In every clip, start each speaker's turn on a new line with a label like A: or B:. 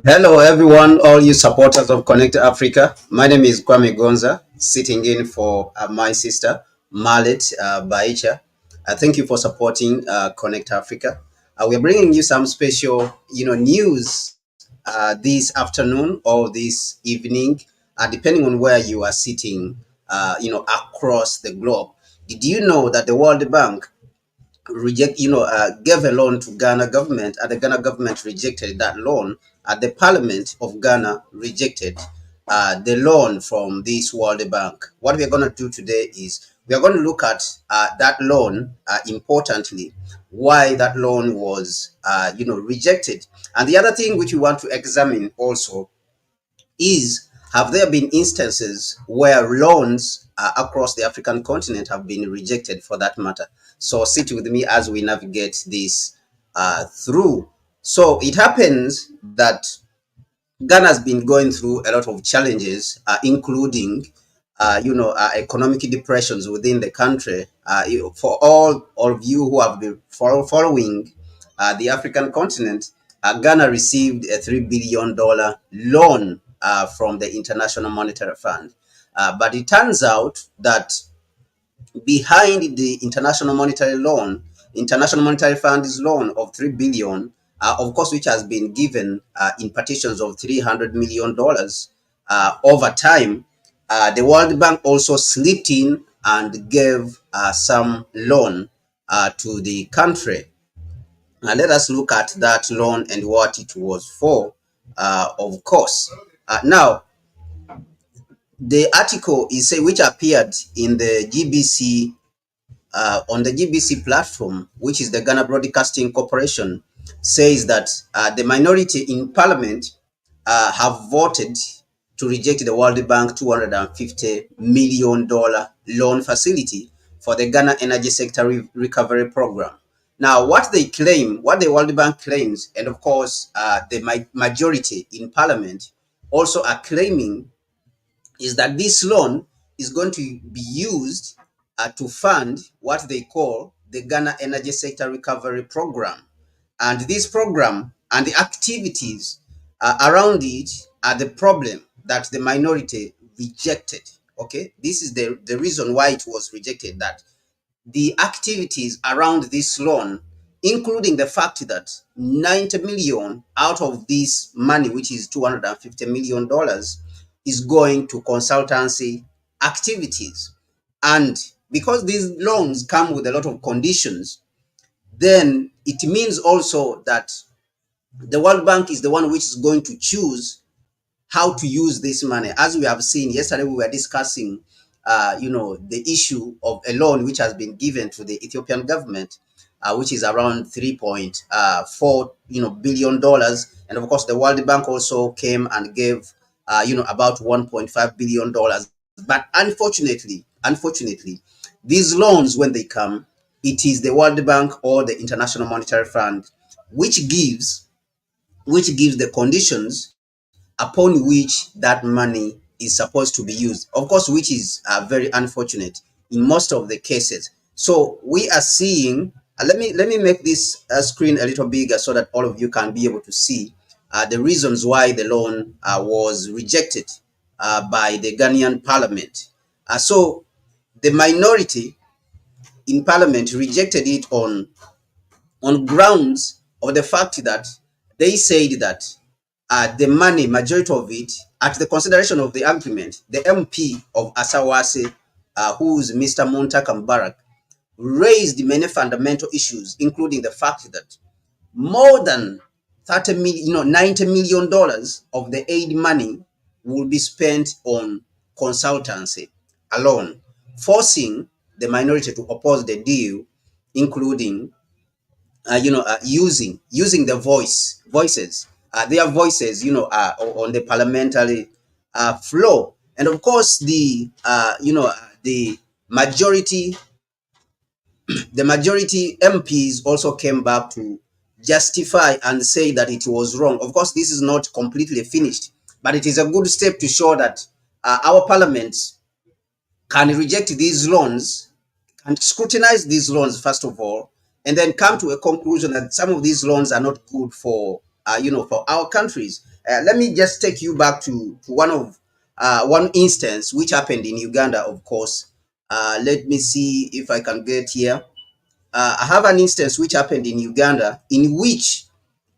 A: Hello, everyone, all you supporters of Connect Africa. My name is Kwame Gonza, sitting in for my sister, Mahlet Beyecha. Thank you for supporting Connect Africa. We're bringing you some special, news this afternoon or this evening, depending on where you are sitting, across the globe. Did you know that the World Bank gave a loan to Ghana government, and the Ghana government rejected that loan? The Parliament of Ghana rejected the loan from this World Bank. What we are going to do today is we are going to look at that loan, importantly, why that loan was, rejected. And the other thing which we want to examine also is, have there been instances where loans across the African continent have been rejected for that matter? So sit with me as we navigate this through. So it happens that Ghana has been going through a lot of challenges, including, economic depressions within the country. For all of you who have been following the African continent, Ghana received a $3 billion loan from the International Monetary Fund. But it turns out that behind the International Monetary Fund's loan of 3 billion, of course, which has been given in partitions of $300 million over time, the World Bank also slipped in and gave some loan to the country. Let us look at that loan and what it was for, of course. Now, the article is which appeared in the GBC on the GBC platform, which is the Ghana Broadcasting Corporation, says that the minority in Parliament have voted to reject the World Bank $250 million loan facility for the Ghana Energy Sector Recovery Program. Now, what the World Bank claims, and of course the majority in Parliament also are claiming, is that this loan is going to be used to fund what they call the Ghana Energy Sector Recovery Program. And this program and the activities around it are the problem that the minority rejected. Okay, this is the reason why it was rejected, that the activities around this loan, including the fact that 90 million out of this money, which is $250 million, is going to consultancy activities. And because these loans come with a lot of conditions, then it means also that the World Bank is the one which is going to choose how to use this money. As we have seen yesterday, we were discussing, the issue of a loan which has been given to the Ethiopian government, which is around 3.4 billion dollars, and of course the World Bank also came and gave about 1.5 billion dollars. But unfortunately, these loans, when they come, it is the World Bank or the International Monetary Fund which gives the conditions upon which that money is supposed to be used, of course, which is very unfortunate in most of the cases. So we are seeing, let me make this screen a little bigger so that all of you can be able to see the reasons why the loan was rejected by the Ghanaian parliament. So the minority in parliament rejected it on grounds of the fact that they said that the money, majority of it, at the consideration of the agreement, the MP of Asawase, who's Mr. Muntaka Mbarak, raised many fundamental issues, including the fact that more than 30 million, $90 million of the aid money will be spent on consultancy alone, forcing the minority to oppose the deal, including using the their voices, on the parliamentary floor. And of course, the majority MPs also came back to justify and say that it was wrong. Of course, this is not completely finished, but it is a good step to show that our parliaments can reject these loans and scrutinize these loans, first of all, and then come to a conclusion that some of these loans are not good for for our countries. Let me just take you back to one instance which happened in Uganda, of course. Let me see if I can get here. I have an instance which happened in Uganda in which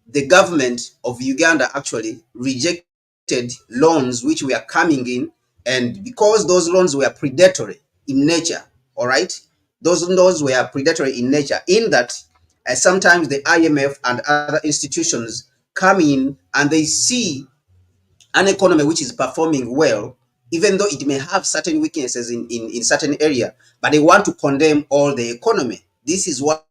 A: the government of Uganda actually rejected loans which were coming in, and because those loans were predatory in nature, all right, those loans were predatory in nature, in that sometimes the IMF and other institutions come in and they see an economy which is performing well, even though it may have certain weaknesses in certain area, but they want to condemn all the economy. This is what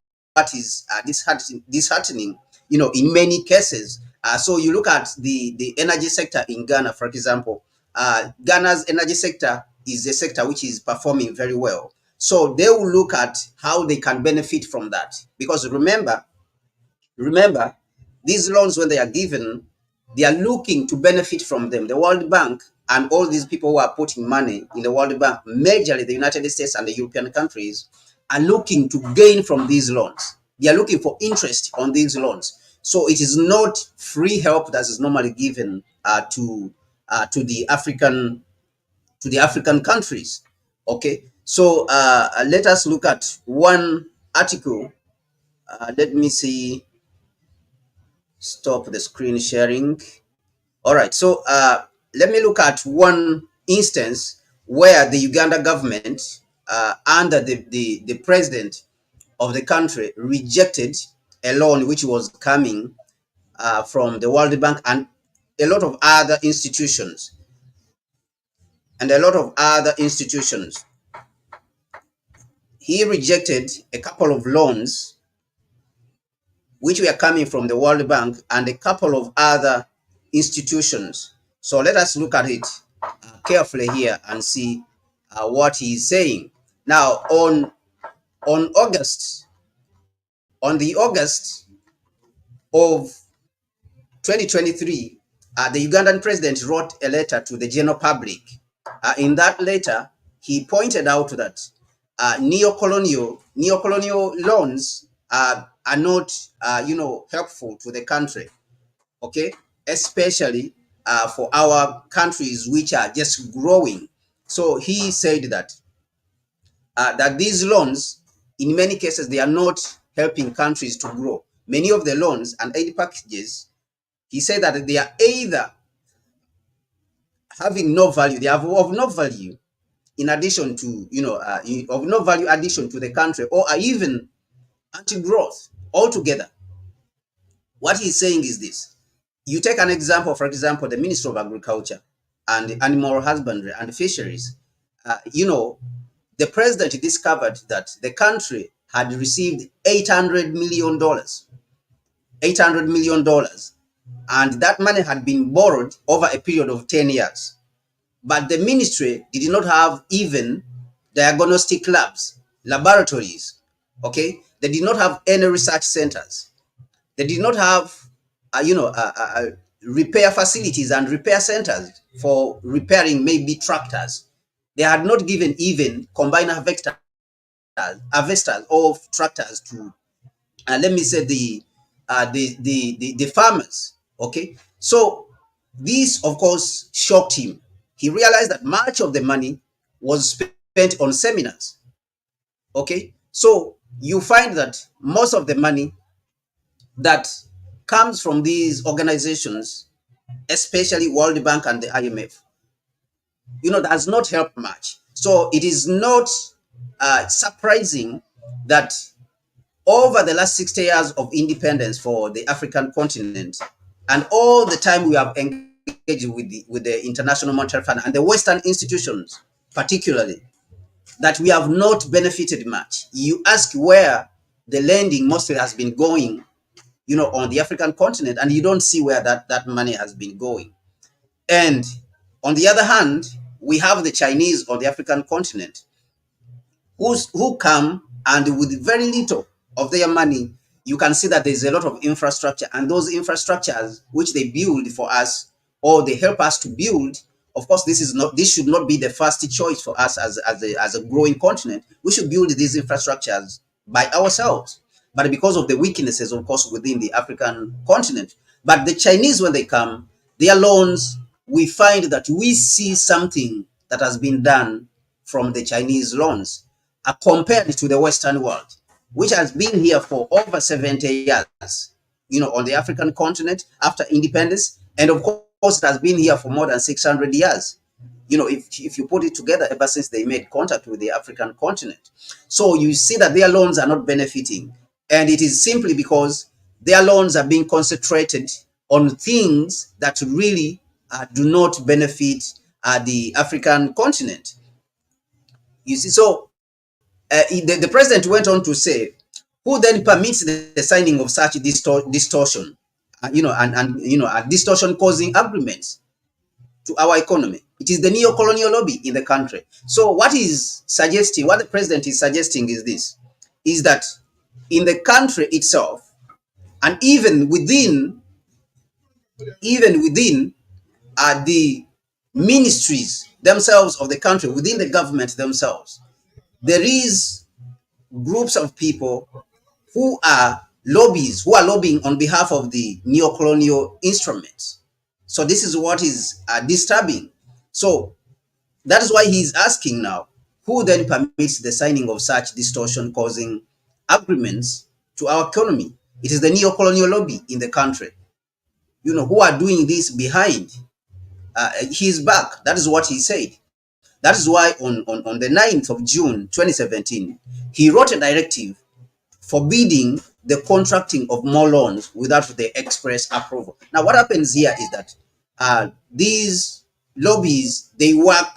A: is disheartening, in many cases. So you look at the energy sector in Ghana, for example. Ghana's energy sector is a sector which is performing very well. So they will look at how they can benefit from that. Because remember, these loans, when they are given, they are looking to benefit from them. The World Bank and all these people who are putting money in the World Bank, majorly the United States and the European countries, are looking to gain from these loans. They are looking for interest on these loans. So it is not free help that is normally given to the African countries. Okay, so let us look at one article. Let me see. Stop the screen sharing. All right, so let me look at one instance where the Uganda government, under the president of the country, rejected a loan which was coming from the World Bank and a lot of other institutions. He rejected a couple of loans which were coming from the World Bank and a couple of other institutions. So let us look at it carefully here and see what he's saying. Now, on August, on the August of 2023, the Ugandan president wrote a letter to the general public. In that letter, he pointed out that neocolonial loans are not, helpful to the country. Okay, especially for our countries which are just growing. So he said that these loans, in many cases, they are not helping countries to grow. Many of the loans and aid packages, he said that they are either having no value, they are of no value in addition to, of no value addition to the country, or are even anti-growth altogether. What he's saying is this. You take an example, for example, the Minister of Agriculture and Animal Husbandry and Fisheries. The president discovered that the country had received $800 million, $800 million, and that money had been borrowed over a period of 10 years. But the ministry did not have even diagnostic labs, laboratories, okay? They did not have any research centers. They did not have, repair facilities and repair centers for repairing maybe tractors. They had not given even combined harvesters of tractors to, let me say, the farmers. Okay, so this, of course, shocked him. He realized that much of the money was spent on seminars. Okay, so you find that most of the money that comes from these organizations, especially World Bank and the IMF, does not help much. So it is not surprising that over the last 60 years of independence for the African continent, and all the time we have engaged with the International Monetary Fund and the Western institutions, particularly, that we have not benefited much. You ask where the lending mostly has been going, on the African continent, and you don't see where that money has been going. And on the other hand, we have the Chinese on the African continent who come, and with very little of their money, you can see that there's a lot of infrastructure, and those infrastructures which they build for us, or they help us to build. Of course, this should not be the first choice for us as a growing continent. We should build these infrastructures by ourselves. but because of the weaknesses, of course, within the African continent. But the Chinese, when they come, their loans, we find that we see something that has been done from the Chinese loans compared to the Western world, which has been here for over 70 years, on the African continent after independence. And of course, it has been here for more than 600 years. If you put it together, ever since they made contact with the African continent. So you see that their loans are not benefiting. And it is simply because their loans are being concentrated on things that really do not benefit the African continent. You see, so the president went on to say, who then permits the signing of such distortion, and distortion causing agreements to our economy? It is the neo-colonial lobby in the country. So what the president is suggesting is this, is that in the country itself, and even within the ministries themselves of the country, within the government themselves, there is groups of people who are lobbying on behalf of the neo-colonial instruments. So this is what is disturbing. So that is why he is asking now, who then permits the signing of such distortion causing agreements to our economy? It is the neo-colonial lobby in the country, who are doing this behind his back. That is what he said. That is why on the 9th of June 2017, he wrote a directive forbidding the contracting of more loans without the express approval. Now, what happens here is that these lobbies, they work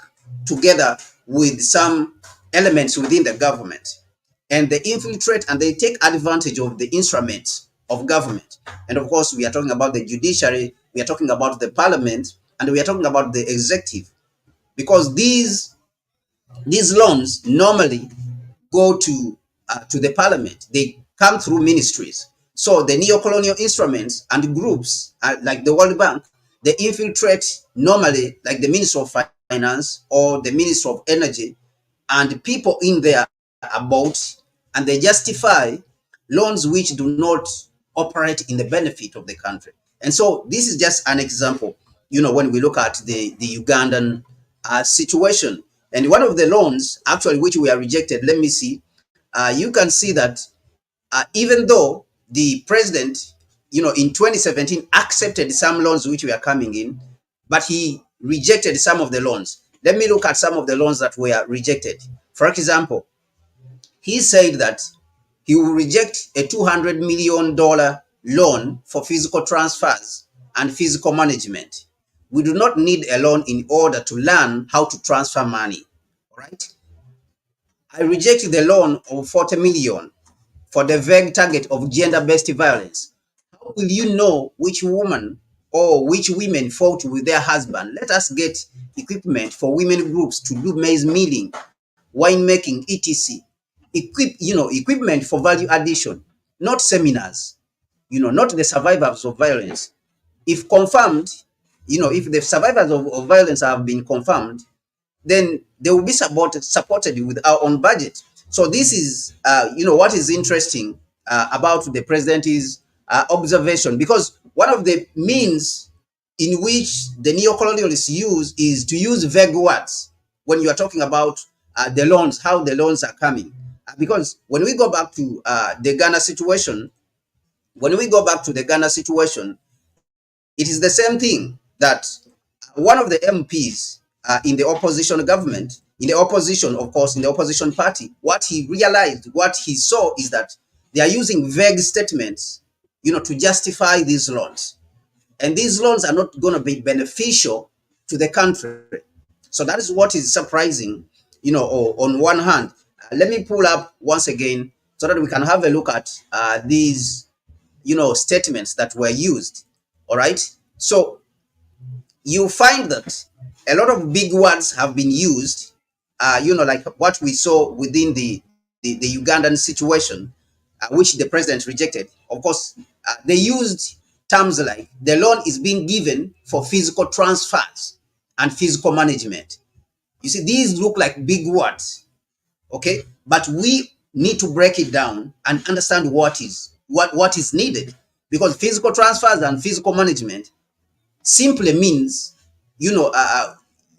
A: together with some elements within the government, and they infiltrate and they take advantage of the instruments of government. And of course, we are talking about the judiciary, we are talking about the parliament, and we are talking about the executive, because these loans normally go to the parliament. They come through ministries. So the neo-colonial instruments and groups like the World Bank, they infiltrate normally like the Minister of Finance or the Minister of Energy, and people in there about, and they justify loans which do not operate in the benefit of the country. And so this is just an example, when we look at the Ugandan situation. And one of the loans actually which we are rejected, let me see, you can see that even though the president, in 2017 accepted some loans which were coming in, but he rejected some of the loans. Let me look at some of the loans that were rejected. For example, he said that he will reject a $200 million loan for physical transfers and physical management. We do not need a loan in order to learn how to transfer money. All right. I reject the loan of 40 million for the vague target of gender-based violence. How will you know which woman or which women fought with their husband? Let us get equipment for women groups to do maize milling, winemaking, etc. Equipment for value addition, not seminars, not the survivors of violence. If confirmed, if the survivors of violence have been confirmed, then they will be supported with our own budget. So this is, what is interesting about the president's observation, because one of the means in which the neo-colonialists use is to use vague words when you are talking about the loans, how the loans are coming. Because when we go back to the Ghana situation, it is the same thing that one of the MPs in the opposition government, in the opposition, of course, in the opposition party, what he realized, what he saw is that they are using vague statements, to justify these loans. And these loans are not going to be beneficial to the country. So that is what is surprising, on one hand. Let me pull up once again so that we can have a look at these, statements that were used. All right. So you find that a lot of big words have been used, like what we saw within the Ugandan situation, which the president rejected. Of course, they used terms like the loan is being given for physical transfers and physical management. You see, these look like big words, okay? But we need to break it down and understand what is needed, because physical transfers and physical management simply means, is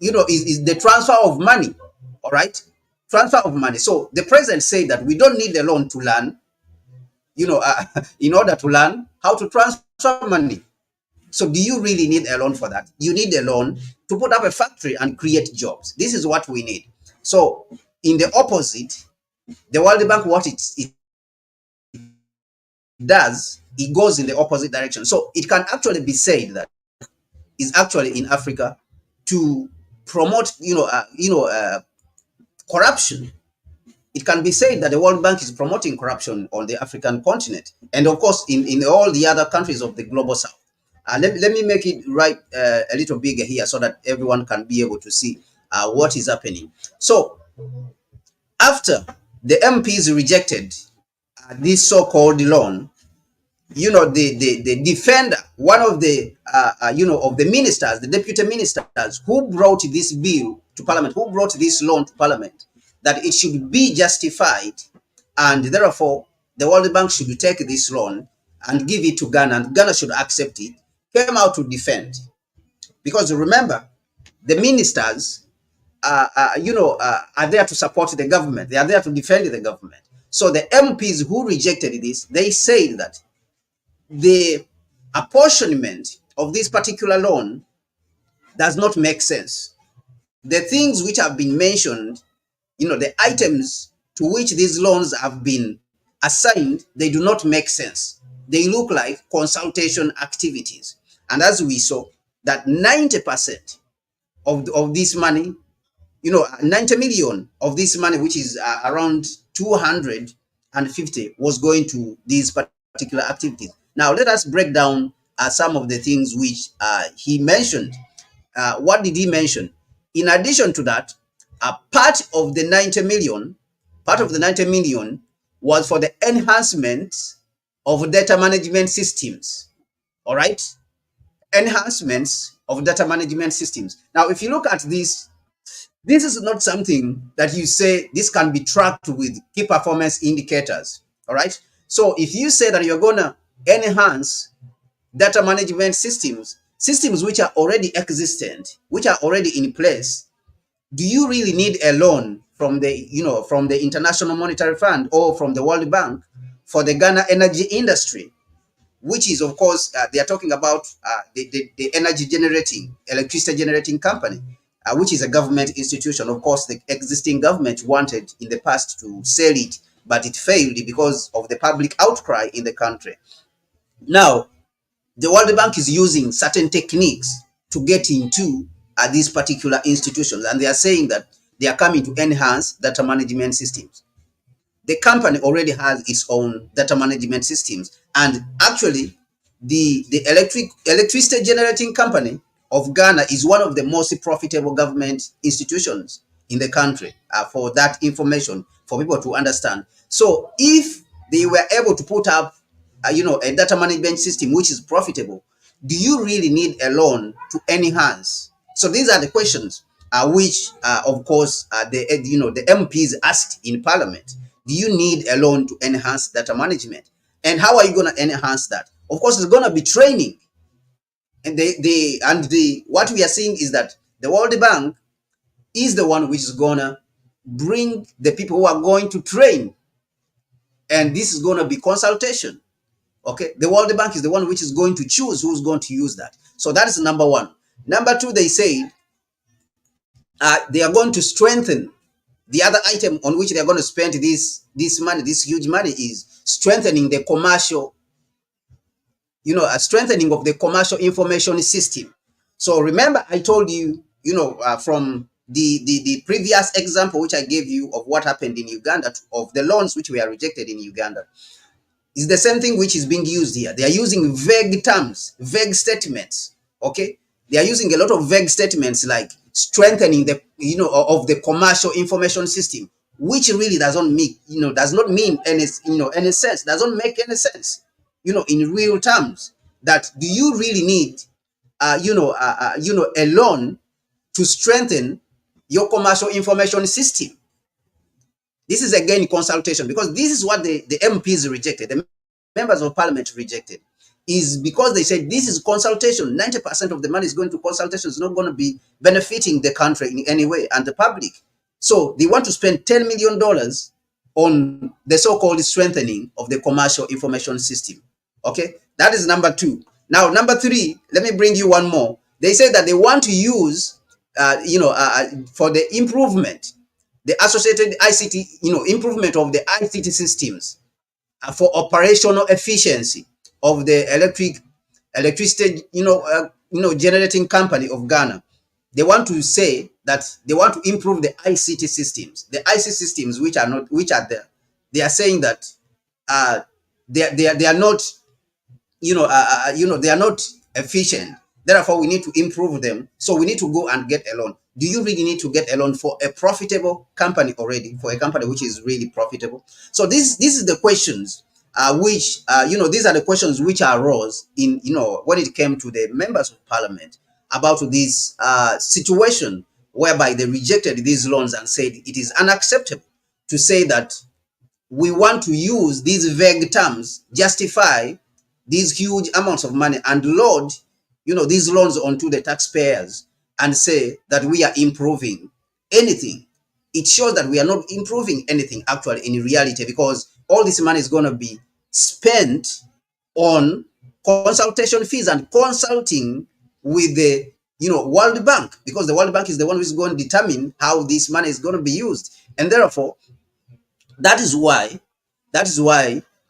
A: the transfer of money. All right, transfer of money. So the president said that we don't need a loan to learn, in order to learn how to transfer money. So do you really need a loan for that? You need a loan to put up a factory and create jobs. This is what we need. So in the opposite, the World Bank, what it does, it goes in the opposite direction. So it can actually be said that is actually in Africa to promote, corruption. It can be said that the World Bank is promoting corruption on the African continent, and of course in all the other countries of the global south. Let me make it right a little bigger here so that everyone can be able to see what is happening. So after the MPs rejected this so-called loan, the defender, one of the of the ministers, the deputy ministers who brought this bill to parliament, who brought this loan to parliament, that it should be justified, and therefore the World Bank should take this loan and give it to Ghana, and Ghana should accept it, came out to defend. Because remember, the ministers are there to support the government, they are there to defend the government. So the MPs who rejected this, they said that the apportionment of this particular loan does not make sense. The things which have been mentioned, the items to which these loans have been assigned, they do not make sense. They look like consultation activities. And as we saw, that 90% of this money, 90 million of this money, which is around 250, was going to these particular activities. Now, let us break down some of the things which he mentioned. What did he mention? In addition to that, a part of the 90 million, was for the enhancement of data management systems. All right? Enhancements of data management systems. Now, if you look at this is not something that you say this can be tracked with key performance indicators. All right. So if you say that you're going to enhance data management systems which are already existent, which are already in place, do you really need a loan from the International Monetary Fund or from the World Bank for the Ghana energy industry, which is, of course, they are talking about the energy generating, electricity generating company, which is a government institution. Of course, the existing government wanted in the past to sell it, but it failed because of the public outcry in the country. Now, the World Bank is using certain techniques to get into these particular institutions, and they are saying that they are coming to enhance data management systems. The company already has its own data management systems, and actually the electricity generating company of Ghana is one of the most profitable government institutions in the country, for that information for people to understand. So if they were able to put up a data management system which is profitable, do you really need a loan to enhance? So these are the questions which of course the MPs asked in parliament. Do you need a loan to enhance data management? And how are you going to enhance that? Of course, it's going to be training. And what we are seeing is that the World Bank is the one which is going to bring the people who are going to train. And this is going to be consultation. Okay, the World Bank is the one which is going to choose who's going to use that. So that is number one. Number two, they say they are going to strengthen. The other item on which they are going to spend this money, this huge money, is strengthening the commercial, strengthening of the commercial information system. So remember, I told you, from the previous example which I gave you of what happened in Uganda, of the loans which were rejected in Uganda. It's the same thing which is being used here. They are using vague terms, vague statements. Okay, they are using a lot of vague statements like strengthening the of the commercial information system, which really doesn't make does not mean any any sense. Doesn't make any sense. In real terms, that do you really need a loan to strengthen your commercial information system? This is again consultation, because this is what the MPs rejected, the members of parliament rejected, is because they said this is consultation. 90% of the money is going to consultation, it's not going to be benefiting the country in any way and the public. So they want to spend $10 million on the so-called strengthening of the commercial information system. Okay, that is number two. Now, number three, let me bring you one more. They say that they want to use, for the improvement, the associated ICT, improvement of the ICT systems for operational efficiency of the electricity, generating company of Ghana. They want to say that they want to improve the ICT systems. The ICT systems which are there, they are saying that they are not, they are not efficient. Therefore, we need to improve them. So we need to go and get a loan. Do you really need to get a loan for a profitable company already, for a company which is really profitable? So this is the questions which these are the questions which arose in, when it came to the members of parliament about this situation whereby they rejected these loans and said it is unacceptable to say that we want to use these vague terms, justify these huge amounts of money and load, these loans onto the taxpayers and say that we are improving anything. It shows that we are not improving anything actually in reality, because all this money is going to be spent on consultation fees and consulting with the World Bank, because the World Bank is the one who is going to determine how this money is going to be used. And therefore, that is why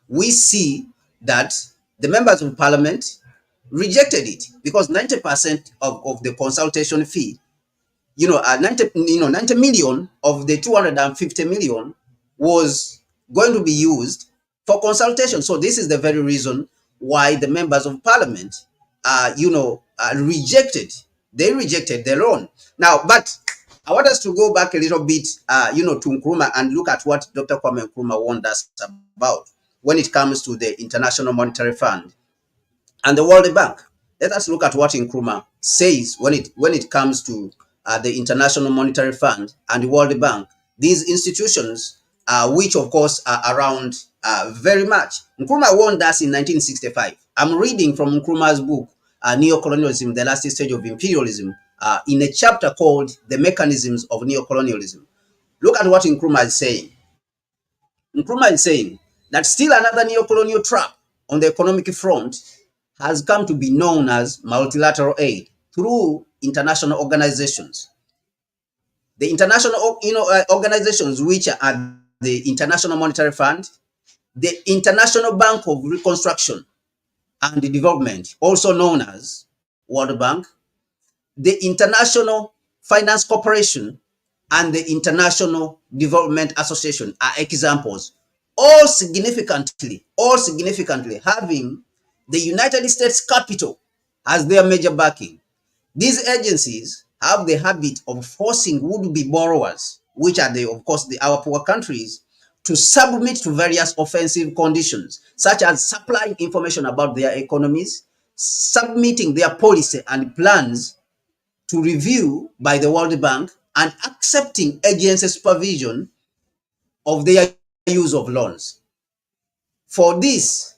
A: we see that the members of parliament rejected it, because 90% of the consultation fee, 90 million of the 250 million was going to be used for consultation. So this is the very reason why the members of parliament rejected the loan. Now, but I want us to go back a little bit, to Nkrumah, and look at what Dr. Kwame Nkrumah warned us about when it comes to the International Monetary Fund and the World Bank. Let us look at what Nkrumah says when it comes to the International Monetary Fund and the World Bank. These institutions, which of course are around very much. Nkrumah warned us in 1965. I'm reading from Nkrumah's book, Neocolonialism, the Last Stage of Imperialism, in a chapter called The Mechanisms of Neocolonialism. Look at what Nkrumah is saying. Nkrumah is saying that still another neocolonial trap on the economic front has come to be known as multilateral aid through international organizations. The international organizations, which are the International Monetary Fund, the International Bank of Reconstruction and Development, also known as World Bank, the International Finance Corporation, and the International Development Association are examples, all significantly having the United States capital as their major backing. These agencies have the habit of forcing would-be borrowers, which are our poor countries, to submit to various offensive conditions, such as supplying information about their economies, submitting their policy and plans to review by the World Bank, and accepting agency supervision of their use of loans. For this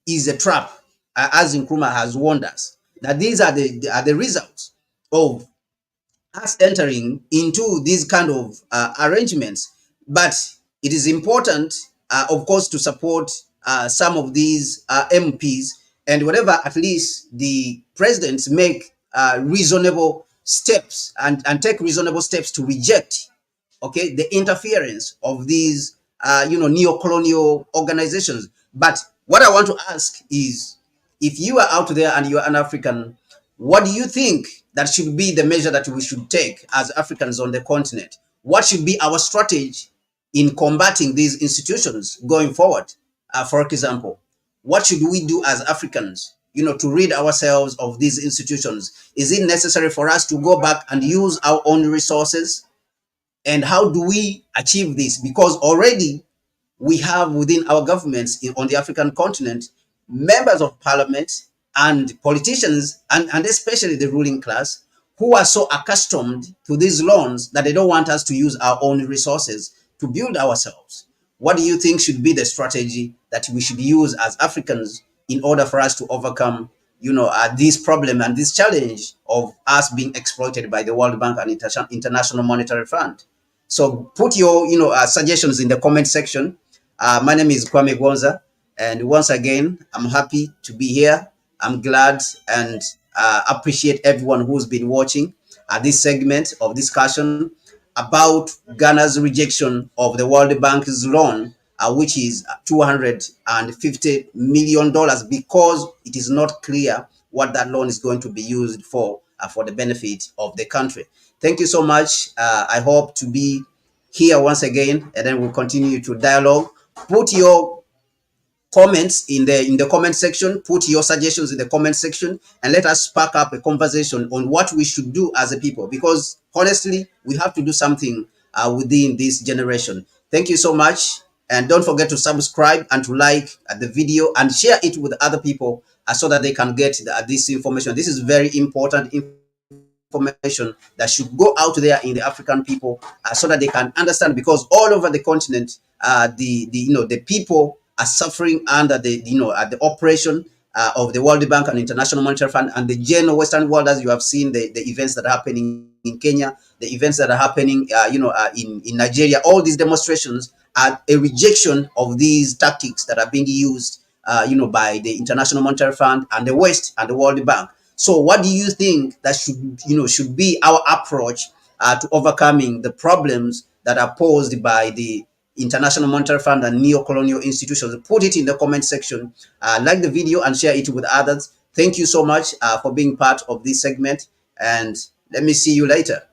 A: is a trap, as Nkrumah has warned us, that these are the results of us entering into these kind of arrangements. But it is important, of course, to support some of these MPs, and whatever at least the presidents make reasonable steps and take reasonable steps to reject, the interference of these neo-colonial organizations. But what I want to ask is, if you are out there and you are an African, what do you think that should be the measure that we should take as Africans on the continent? What should be our strategy in combating these institutions going forward? For example, what should we do as Africans, to rid ourselves of these institutions? Is it necessary for us to go back and use our own resources? And how do we achieve this? Because already we have within our governments on the African continent members of parliament and politicians, and especially the ruling class, who are so accustomed to these loans that they don't want us to use our own resources to build ourselves. What do you think should be the strategy that we should use as Africans in order for us to overcome, this problem and this challenge of us being exploited by the World Bank and International Monetary Fund? So put your, suggestions in the comment section. My name is Kwame Gonza, and once again, I'm happy to be here. I'm glad and appreciate everyone who's been watching this segment of discussion about Ghana's rejection of the World Bank's loan, which is $250 million, because it is not clear what that loan is going to be used for the benefit of the country. Thank you so much. I hope to be here once again, and then we'll continue to dialogue. Put your comments in the comment section, put your suggestions in the comment section, and let us spark up a conversation on what we should do as a people, because honestly we have to do something within this generation. Thank you so much, and don't forget to subscribe and to like the video and share it with other people so that they can get this information. This is very important information that should go out there in the African people, so that they can understand, because all over the continent, the people are suffering under the operation of the World Bank and International Monetary Fund and the general Western world. As you have seen, the events that are happening in Kenya, the events that are happening in Nigeria, all these demonstrations are a rejection of these tactics that are being used by the International Monetary Fund and the West and the World Bank. So what do you think that should be our approach to overcoming the problems that are posed by the International Monetary Fund and neocolonial institutions? Put it in the comment section. Like the video and share it with others. Thank you so much for being part of this segment, and let me see you later.